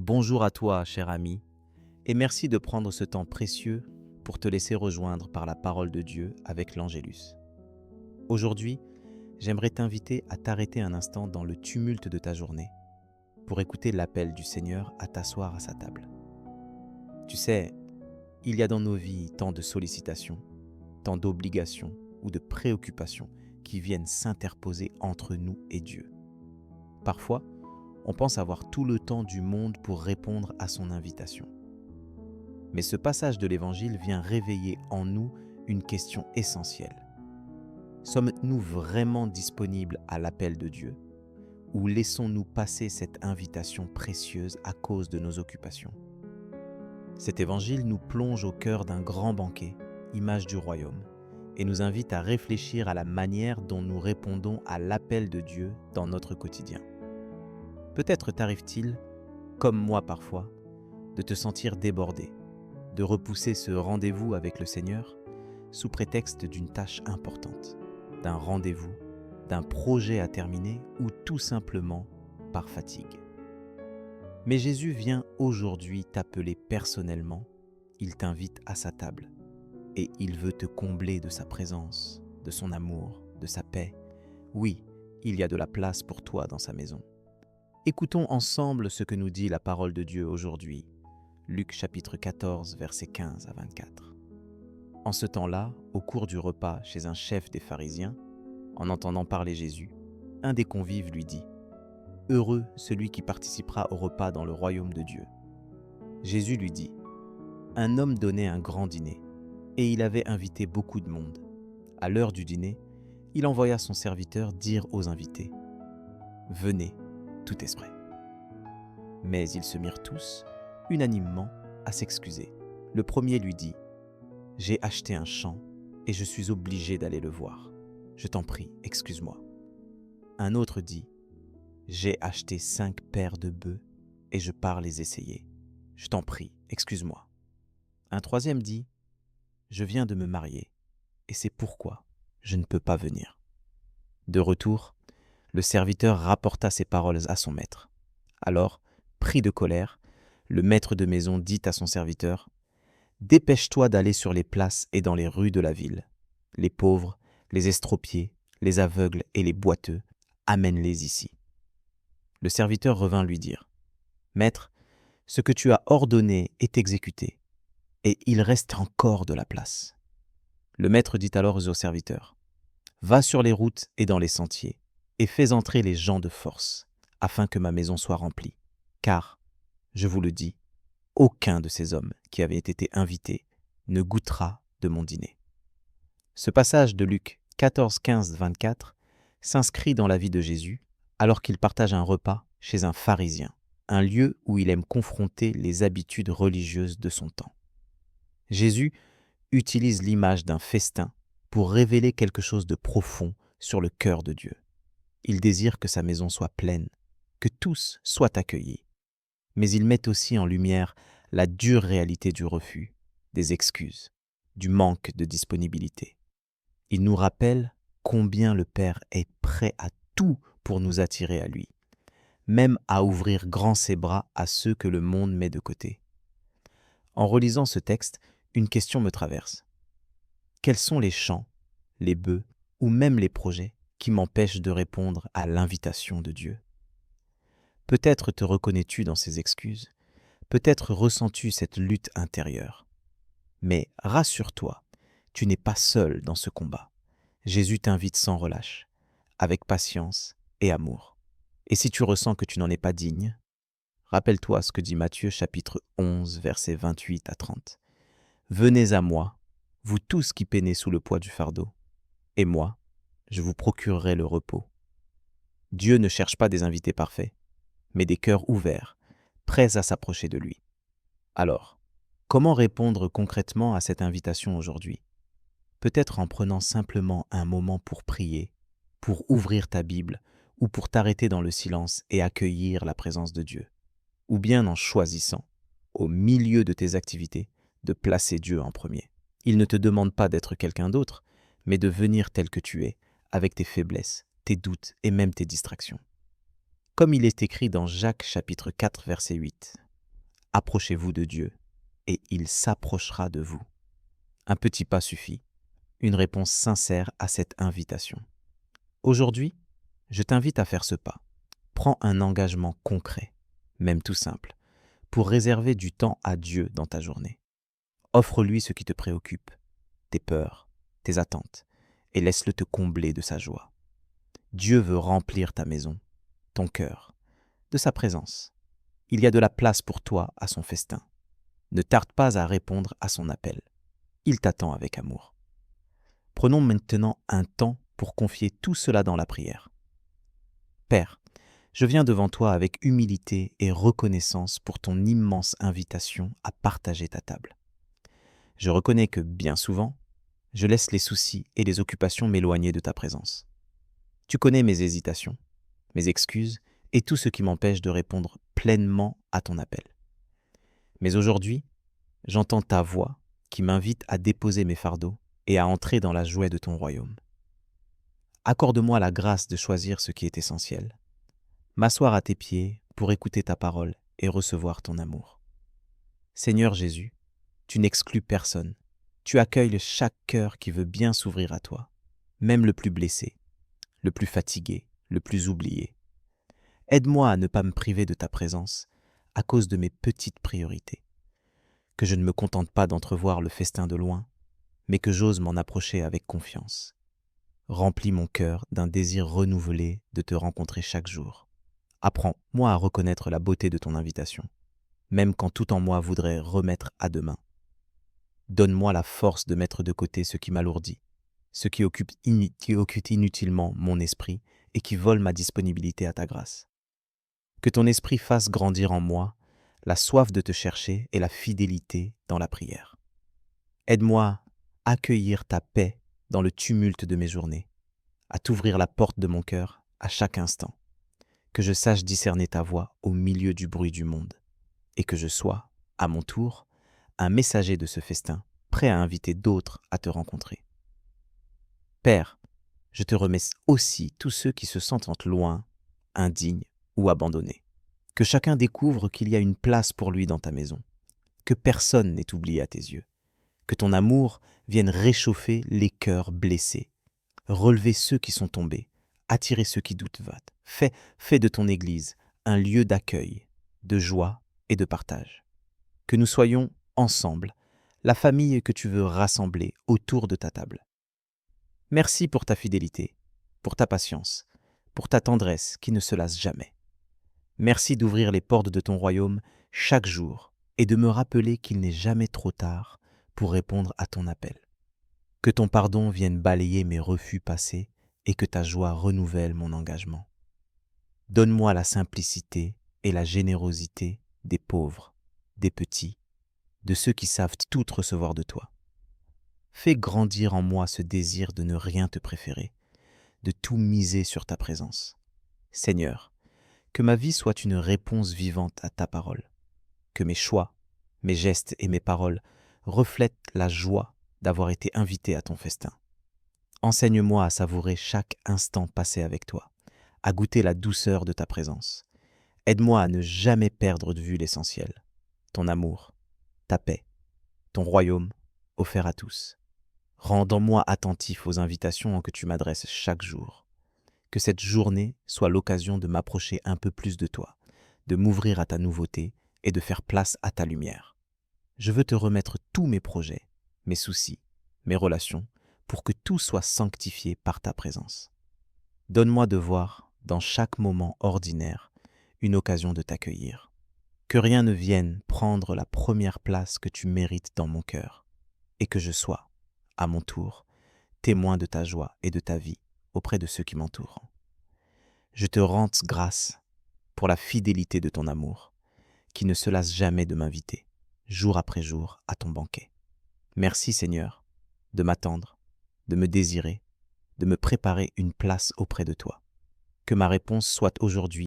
Bonjour à toi, cher ami, et merci de prendre ce temps précieux pour te laisser rejoindre par la parole de Dieu avec l'Angélus. Aujourd'hui, j'aimerais t'inviter à t'arrêter un instant dans le tumulte de ta journée pour écouter l'appel du Seigneur à t'asseoir à sa table. Tu sais, il y a dans nos vies tant de sollicitations, tant d'obligations ou de préoccupations qui viennent s'interposer entre nous et Dieu. Parfois, on pense avoir tout le temps du monde pour répondre à son invitation. Mais ce passage de l'Évangile vient réveiller en nous une question essentielle. Sommes-nous vraiment disponibles à l'appel de Dieu ou laissons-nous passer cette invitation précieuse à cause de nos occupations? Cet Évangile nous plonge au cœur d'un grand banquet, image du royaume, et nous invite à réfléchir à la manière dont nous répondons à l'appel de Dieu dans notre quotidien. Peut-être t'arrive-t-il, comme moi parfois, de te sentir débordé, de repousser ce rendez-vous avec le Seigneur sous prétexte d'une tâche importante, d'un rendez-vous, d'un projet à terminer ou tout simplement par fatigue. Mais Jésus vient aujourd'hui t'appeler personnellement, il t'invite à sa table et il veut te combler de sa présence, de son amour, de sa paix. Oui, il y a de la place pour toi dans sa maison. Écoutons ensemble ce que nous dit la parole de Dieu aujourd'hui. Luc chapitre 14, versets 15 à 24. En ce temps-là, au cours du repas chez un chef des pharisiens, en entendant parler Jésus, un des convives lui dit « Heureux celui qui participera au repas dans le royaume de Dieu. » Jésus lui dit « Un homme donnait un grand dîner, et il avait invité beaucoup de monde. À l'heure du dîner, il envoya son serviteur dire aux invités « Venez, tout est prêt. » Mais ils se mirent tous, unanimement, à s'excuser. Le premier lui dit « J'ai acheté un champ et je suis obligé d'aller le voir. Je t'en prie, excuse-moi. » Un autre dit « J'ai acheté 5 paires de bœufs et je pars les essayer. Je t'en prie, excuse-moi. » Un troisième dit « Je viens de me marier et c'est pourquoi je ne peux pas venir. » De retour, le serviteur rapporta ces paroles à son maître. Alors, pris de colère, le maître de maison dit à son serviteur « Dépêche-toi d'aller sur les places et dans les rues de la ville. Les pauvres, les estropiés, les aveugles et les boiteux, amène-les ici. » Le serviteur revint lui dire « Maître, ce que tu as ordonné est exécuté, et il reste encore de la place. » Le maître dit alors au serviteur « Va sur les routes et dans les sentiers, et fais entrer les gens de force, afin que ma maison soit remplie. Car, je vous le dis, aucun de ces hommes qui avaient été invités ne goûtera de mon dîner. » Ce passage de Luc 14, 15, 24 s'inscrit dans la vie de Jésus alors qu'il partage un repas chez un pharisien, un lieu où il aime confronter les habitudes religieuses de son temps. Jésus utilise l'image d'un festin pour révéler quelque chose de profond sur le cœur de Dieu. Il désire que sa maison soit pleine, que tous soient accueillis. Mais il met aussi en lumière la dure réalité du refus, des excuses, du manque de disponibilité. Il nous rappelle combien le Père est prêt à tout pour nous attirer à lui, même à ouvrir grand ses bras à ceux que le monde met de côté. En relisant ce texte, une question me traverse. Quels sont les champs, les bœufs ou même les projets qui m'empêchent de répondre à l'invitation de Dieu? Peut-être te reconnais-tu dans ces excuses, peut-être ressens-tu cette lutte intérieure. Mais rassure-toi, tu n'es pas seul dans ce combat. Jésus t'invite sans relâche, avec patience et amour. Et si tu ressens que tu n'en es pas digne, rappelle-toi ce que dit Matthieu chapitre 11, versets 28 à 30. « Venez à moi, vous tous qui peinez sous le poids du fardeau, et moi, je vous procurerai le repos. » Dieu ne cherche pas des invités parfaits, mais des cœurs ouverts, prêts à s'approcher de lui. Alors, comment répondre concrètement à cette invitation aujourd'hui? Peut-être en prenant simplement un moment pour prier, pour ouvrir ta Bible ou pour t'arrêter dans le silence et accueillir la présence de Dieu. Ou bien en choisissant, au milieu de tes activités, de placer Dieu en premier. Il ne te demande pas d'être quelqu'un d'autre, mais de venir tel que tu es, avec tes faiblesses, tes doutes et même tes distractions. Comme il est écrit dans Jacques chapitre 4 verset 8. approchez-vous de Dieu, et il s'approchera de vous. Un petit pas suffit, une réponse sincère à cette invitation. Aujourd'hui, je t'invite à faire ce pas. Prends un engagement concret, même tout simple, pour réserver du temps à Dieu dans ta journée. Offre-lui ce qui te préoccupe, tes peurs, tes attentes, et laisse-le te combler de sa joie. Dieu veut remplir ta maison, ton cœur, de sa présence. Il y a de la place pour toi à son festin. Ne tarde pas à répondre à son appel. Il t'attend avec amour. Prenons maintenant un temps pour confier tout cela dans la prière. Père, je viens devant toi avec humilité et reconnaissance pour ton immense invitation à partager ta table. Je reconnais que bien souvent, je laisse les soucis et les occupations m'éloigner de ta présence. Tu connais mes hésitations, mes excuses et tout ce qui m'empêche de répondre pleinement à ton appel. Mais aujourd'hui, j'entends ta voix qui m'invite à déposer mes fardeaux et à entrer dans la joie de ton royaume. Accorde-moi la grâce de choisir ce qui est essentiel, m'asseoir à tes pieds pour écouter ta parole et recevoir ton amour. Seigneur Jésus, tu n'exclus personne, tu accueilles chaque cœur qui veut bien s'ouvrir à toi, même le plus blessé, le plus fatigué, le plus oublié. Aide-moi à ne pas me priver de ta présence à cause de mes petites priorités, que je ne me contente pas d'entrevoir le festin de loin, mais que j'ose m'en approcher avec confiance. Remplis mon cœur d'un désir renouvelé de te rencontrer chaque jour. Apprends-moi à reconnaître la beauté de ton invitation, même quand tout en moi voudrait remettre à demain. Donne-moi la force de mettre de côté ce qui m'alourdit, ce qui occupe inutilement mon esprit et qui vole ma disponibilité à ta grâce. Que ton esprit fasse grandir en moi la soif de te chercher et la fidélité dans la prière. Aide-moi à accueillir ta paix dans le tumulte de mes journées, à t'ouvrir la porte de mon cœur à chaque instant, que je sache discerner ta voix au milieu du bruit du monde, et que je sois, à mon tour, un messager de ce festin, prêt à inviter d'autres à te rencontrer. Père, je te remets aussi tous ceux qui se sentent loin, indignes ou abandonnés. Que chacun découvre qu'il y a une place pour lui dans ta maison, que personne n'est oublié à tes yeux, que ton amour vienne réchauffer les cœurs blessés, relever ceux qui sont tombés, attirer ceux qui doutent. Fais de ton Église un lieu d'accueil, de joie et de partage. Que nous soyons ensemble, la famille que tu veux rassembler autour de ta table. Merci pour ta fidélité, pour ta patience, pour ta tendresse qui ne se lasse jamais. Merci d'ouvrir les portes de ton royaume chaque jour et de me rappeler qu'il n'est jamais trop tard pour répondre à ton appel. Que ton pardon vienne balayer mes refus passés et que ta joie renouvelle mon engagement. Donne-moi la simplicité et la générosité des pauvres, des petits, de ceux qui savent tout recevoir de toi. Fais grandir en moi ce désir de ne rien te préférer, de tout miser sur ta présence. Seigneur, que ma vie soit une réponse vivante à ta parole, que mes choix, mes gestes et mes paroles reflètent la joie d'avoir été invité à ton festin. Enseigne-moi à savourer chaque instant passé avec toi, à goûter la douceur de ta présence. Aide-moi à ne jamais perdre de vue l'essentiel, ton amour, ta paix, ton royaume offert à tous. Rends-moi attentif aux invitations que tu m'adresses chaque jour. Que cette journée soit l'occasion de m'approcher un peu plus de toi, de m'ouvrir à ta nouveauté et de faire place à ta lumière. Je veux te remettre tous mes projets, mes soucis, mes relations, pour que tout soit sanctifié par ta présence. Donne-moi de voir, dans chaque moment ordinaire, une occasion de t'accueillir. Que rien ne vienne prendre la première place que tu mérites dans mon cœur, et que je sois, à mon tour, témoin de ta joie et de ta vie auprès de ceux qui m'entourent. Je te rends grâce pour la fidélité de ton amour, qui ne se lasse jamais de m'inviter, jour après jour, à ton banquet. Merci Seigneur, de m'attendre, de me désirer, de me préparer une place auprès de toi. Que ma réponse soit aujourd'hui